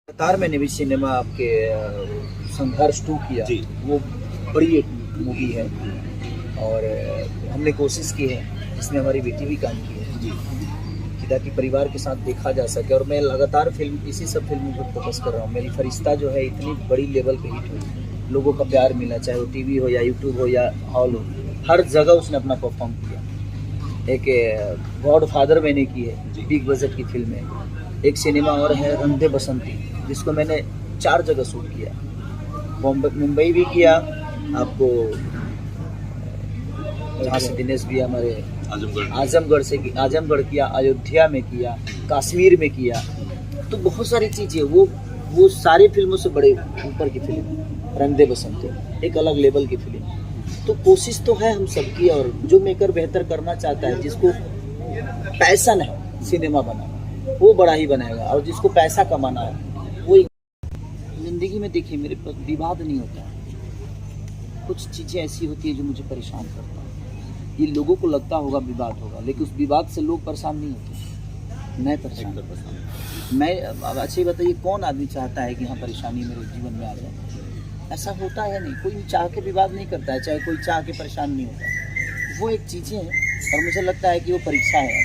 लगातार मैंने भी सिनेमा आपके संघर्ष 2 किया। जी। वो बड़ी एक मूवी है और हमने कोशिश की है, इसमें हमारी बेटी भी काम की है जी। कि ताकि परिवार के साथ देखा जा सके। और मैं लगातार इसी सब फिल्मों पर फोकस कर रहा हूँ। मेरी फरिश्ता जो है इतनी बड़ी लेवल पे हिट हुई, लोगों का प्यार मिला, चाहे वो टीवी हो या यूट्यूब हो या हॉल हो, हर जगह उसने अपना परफॉर्म किया। एक गॉड फादर मैंने की है, बिग बजट की फिल्म है। एक सिनेमा और है रंग दे बसंती, जिसको मैंने 4 जगह शूट किया। मुंबई भी किया, आपको जहाँ से दिनेश भी हमारे आजमगढ़ किया, अयोध्या में किया, कश्मीर में किया। तो बहुत सारी चीज़ें वो सारी फिल्मों से बड़े ऊपर की फिल्म है रंग दे बसंती, एक अलग लेवल की फिल्म। तो कोशिश तो है हम सबकी, और जो मेकर बेहतर करना चाहता है, जिसको पैशन है सिनेमा बनाना, वो बड़ा ही बनाएगा। और जिसको पैसा कमाना है वो जिंदगी में, देखिए मेरे पास विवाद नहीं होता है। कुछ चीज़ें ऐसी होती है जो मुझे परेशान करता है। ये लोगों को लगता होगा विवाद होगा, लेकिन उस विवाद से लोग परेशान नहीं होते, मैं परेशान। मैं अच्छा ये बताइए, कौन आदमी चाहता है कि हाँ परेशानी मेरे जीवन में आ जाए? ऐसा होता है नहीं। कोई चाह के विवाद नहीं करता है, चाहे कोई चाह के परेशान नहीं होता। वो एक चीज़ें हैं, और मुझे लगता है कि वो परीक्षा है।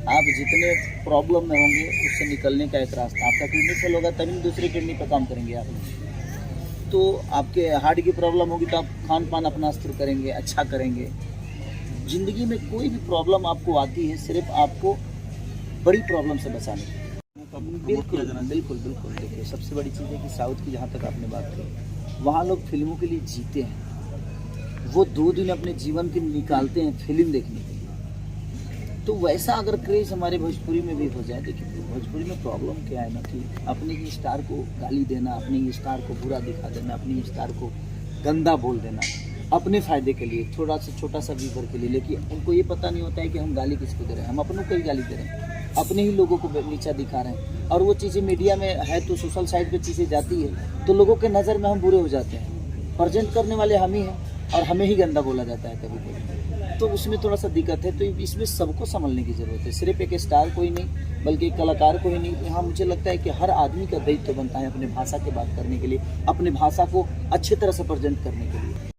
आप जितने प्रॉब्लम में होंगे, उससे निकलने का एक रास्ता। आपका किडनी फेल होगा तभी दूसरी किडनी पर काम करेंगे आप। तो आपके हार्ट की प्रॉब्लम होगी तो आप खान पान अपना स्थिर करेंगे, अच्छा करेंगे। ज़िंदगी में कोई भी प्रॉब्लम आपको आती है सिर्फ आपको बड़ी प्रॉब्लम से बचाने की। बिल्कुल बिल्कुल बिल्कुल। देखिए सबसे बड़ी चीज़ है कि साउथ की, जहाँ तक आपने बात की, वहाँ लोग फिल्मों के लिए जीते हैं। वो 2 दिन अपने जीवन के निकालते हैं फिल्म देखने के लिए। तो वैसा अगर क्रेज़ हमारे भोजपुरी में भी हो जाए। देखिए भोजपुरी में प्रॉब्लम क्या है ना, कि अपने ही स्टार को गाली देना, अपने ही स्टार को बुरा दिखा देना, अपने ही स्टार को गंदा बोल देना, अपने फ़ायदे के लिए, थोड़ा सा छोटा सा व्यूवर के लिए। लेकिन उनको ये पता नहीं होता है कि हम गाली किसको दे रहे हैं। हम अपनों को ही गाली दे रहे हैं, अपने ही लोगों को नीचा दिखा रहे हैं। और वो चीज़ें मीडिया में है तो सोशल साइट पे चीज़ें जाती है तो लोगों के नज़र में हम बुरे हो जाते हैं। प्रेजेंट करने वाले हम ही हैं और हमें ही गंदा बोला जाता है कभी कभी। तो उसमें थोड़ा सा दिक्कत है। तो इसमें सबको संभलने की ज़रूरत है, सिर्फ एक स्टार को ही नहीं, बल्कि एक कलाकार को ही नहीं। यहाँ मुझे लगता है कि हर आदमी का दायित्व बनता है अपने भाषा की बात करने के लिए, अपने भाषा को अच्छी तरह से प्रेजेंट करने के लिए।